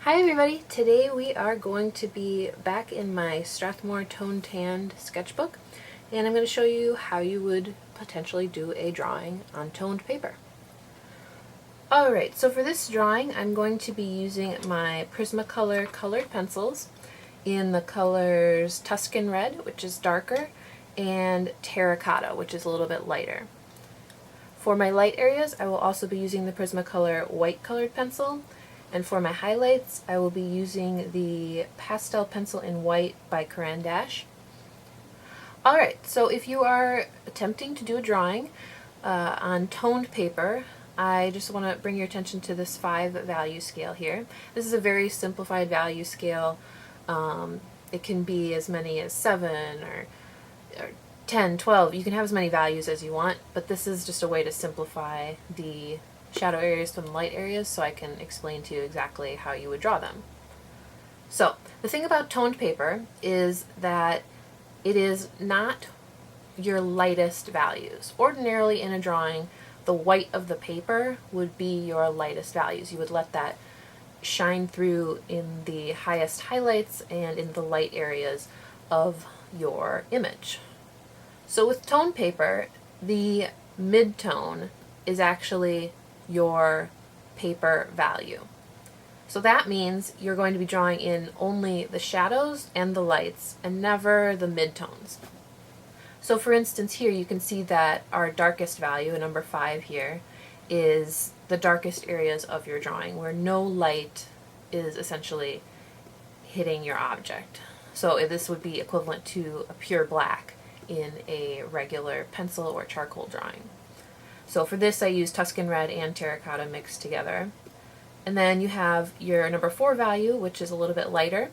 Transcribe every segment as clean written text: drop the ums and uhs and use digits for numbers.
Hi everybody! Today we are going to be back in my Strathmore Tone Tanned sketchbook, and I'm going to show you how you would potentially do a drawing on toned paper. Alright, so for this drawing I'm going to be using my Prismacolor colored pencils in the colors Tuscan Red, which is darker, and Terracotta, which is a little bit lighter. For my light areas I will also be using the Prismacolor white colored pencil, and for my highlights, I will be using the pastel pencil in white by Caran d'Ache. Alright, so if you are attempting to do a drawing on toned paper, I just want to bring your attention to this 5 value scale here. This is a very simplified value scale. It can be as many as 7 or 10, 12. You can have as many values as you want, but this is just a way to simplify the shadow areas from the light areas so I can explain to you exactly how you would draw them. So the thing about toned paper is that it is not your lightest values. Ordinarily in a drawing, the white of the paper would be your lightest values. You would let that shine through in the highest highlights and in the light areas of your image. So with toned paper, the mid-tone is actually your paper value. So that means you're going to be drawing in only the shadows and the lights and never the midtones. So for instance here you can see that our darkest value, number 5 here, is the darkest areas of your drawing where no light is essentially hitting your object. So this would be equivalent to a pure black in a regular pencil or charcoal drawing. So for this I use Tuscan Red and Terracotta mixed together. And then you have your number 4 value, which is a little bit lighter,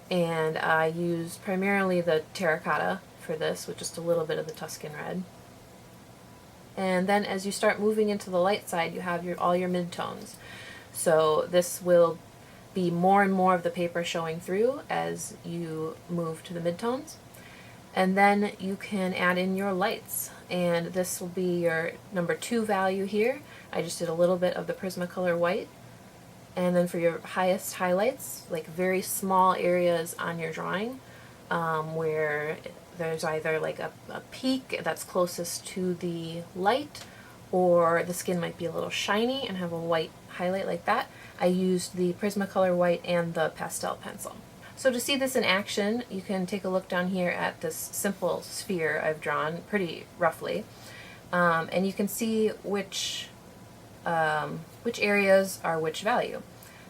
and I use primarily the Terracotta for this with just a little bit of the Tuscan Red. And then as you start moving into the light side, you have all your midtones. So this will be more and more of the paper showing through as you move to the midtones. And then you can add in your lights, and this will be your number 2 value here. I just did a little bit of the Prismacolor white. And then for your highest highlights, like very small areas on your drawing where there's either like a peak that's closest to the light, or the skin might be a little shiny and have a white highlight like that, I used the Prismacolor white and the pastel pencil. So to see this in action, you can take a look down here at this simple sphere I've drawn pretty roughly, and you can see which areas are which value.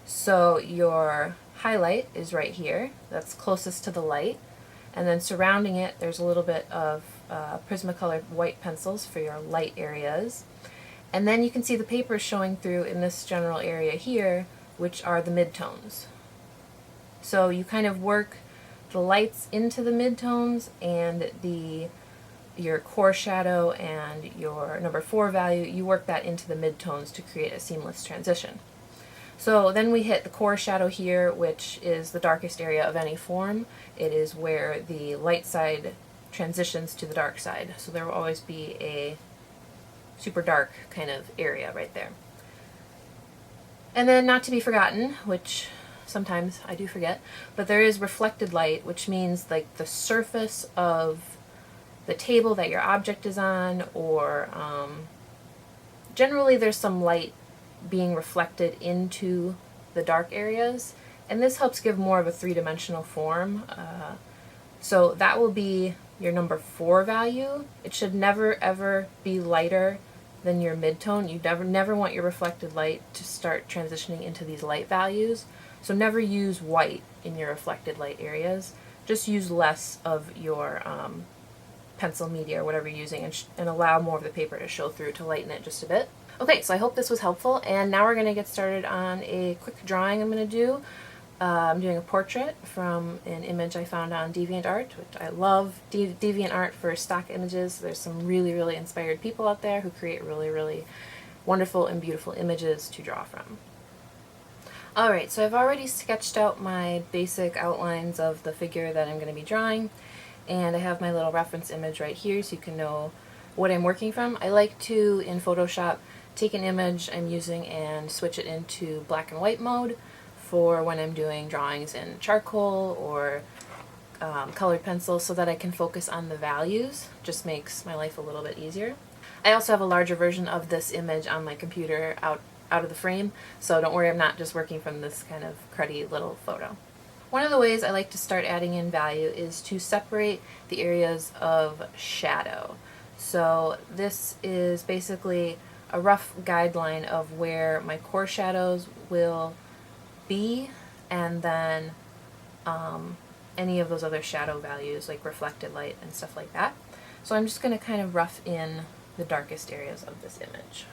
So your highlight is right here, that's closest to the light, and then surrounding it there's a little bit of Prismacolor white pencils for your light areas. And then you can see the paper showing through in this general area here, which are the midtones. So you kind of work the lights into the midtones, and your core shadow and your number 4 value, you work that into the midtones to create a seamless transition. So then we hit the core shadow here, which is the darkest area of any form. It is where the light side transitions to the dark side. So there will always be a super dark kind of area right there. And then not to be forgotten, which sometimes I do forget, but there is reflected light, which means like the surface of the table that your object is on, or generally there's some light being reflected into the dark areas, and this helps give more of a 3-dimensional form. So that will be your number 4 value. It should never ever be lighter than your midtone. You never want your reflected light to start transitioning into these light values. So never use white in your reflected light areas. Just use less of your pencil media or whatever you're using, and allow more of the paper to show through to lighten it just a bit. Okay, so I hope this was helpful, and now we're going to get started on a quick drawing I'm going to do. I'm doing a portrait from an image I found on DeviantArt, which I love DeviantArt for stock images. There's some really, really inspired people out there who create really, really wonderful and beautiful images to draw from. Alright, so I've already sketched out my basic outlines of the figure that I'm going to be drawing, and I have my little reference image right here so you can know what I'm working from. I like to, in Photoshop, take an image I'm using and switch it into black and white mode for when I'm doing drawings in charcoal or colored pencils so that I can focus on the values. Just makes my life a little bit easier. I also have a larger version of this image on my computer out of the frame, so don't worry, I'm not just working from this kind of cruddy little photo. One of the ways I like to start adding in value is to separate the areas of shadow. So this is basically a rough guideline of where my core shadows will be, and then any of those other shadow values like reflected light and stuff like that. So I'm just going to kind of rough in the darkest areas of this image.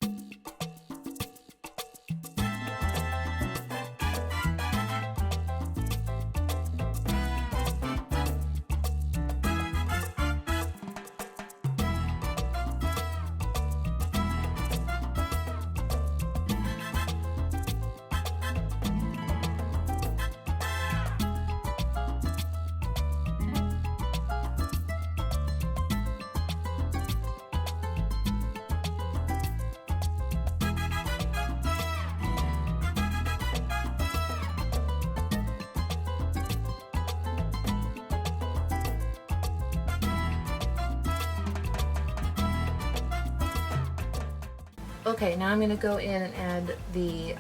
Okay, now I'm going to go in and add the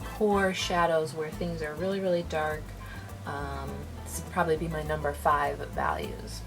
core shadows where things are really, really dark. This would probably be my number 5 values.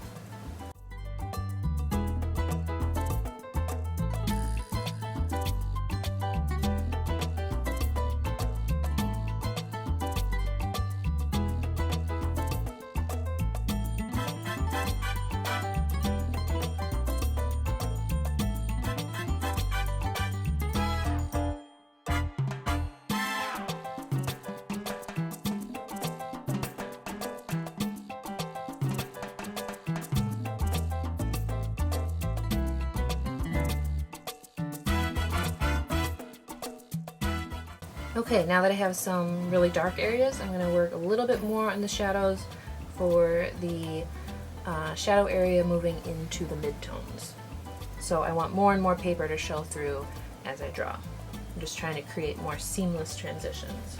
Okay, now that I have some really dark areas, I'm going to work a little bit more on the shadows for the shadow area moving into the midtones. So I want more and more paper to show through as I draw. I'm just trying to create more seamless transitions.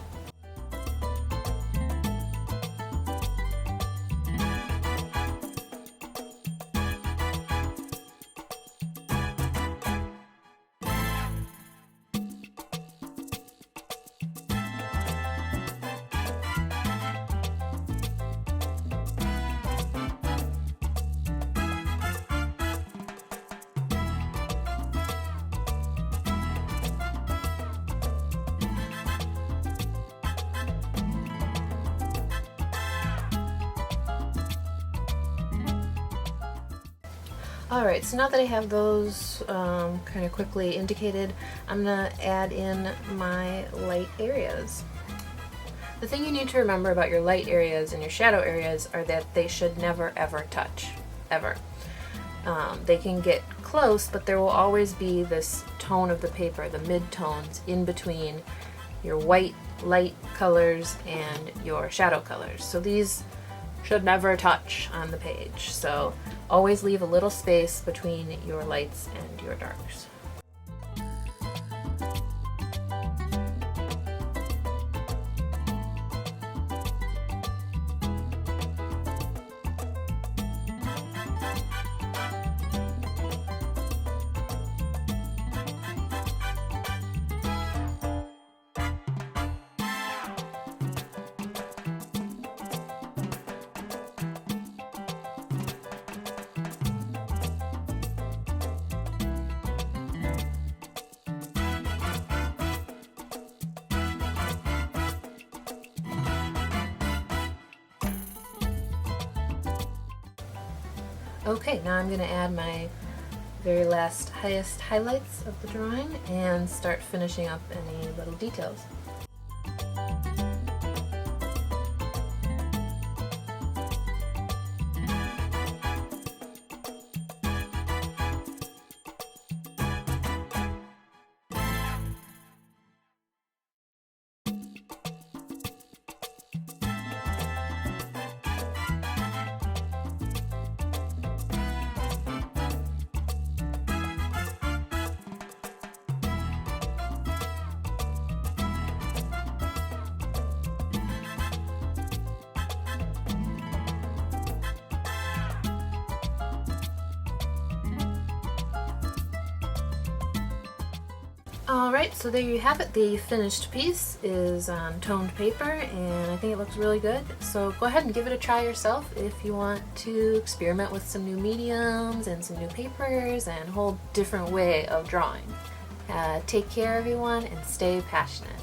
Alright, so now that I have those kind of quickly indicated, I'm going to add in my light areas. The thing you need to remember about your light areas and your shadow areas are that they should never ever touch, ever. They can get close, but there will always be this tone of the paper, the mid-tones, in between your white light colors and your shadow colors. So these should never touch on the page. So always leave a little space between your lights and your darks. Okay, now I'm going to add my very last highest highlights of the drawing and start finishing up any little details. Alright, so there you have it. The finished piece is on toned paper and I think it looks really good. So go ahead and give it a try yourself if you want to experiment with some new mediums and some new papers and a whole different way of drawing. Take care everyone and stay passionate.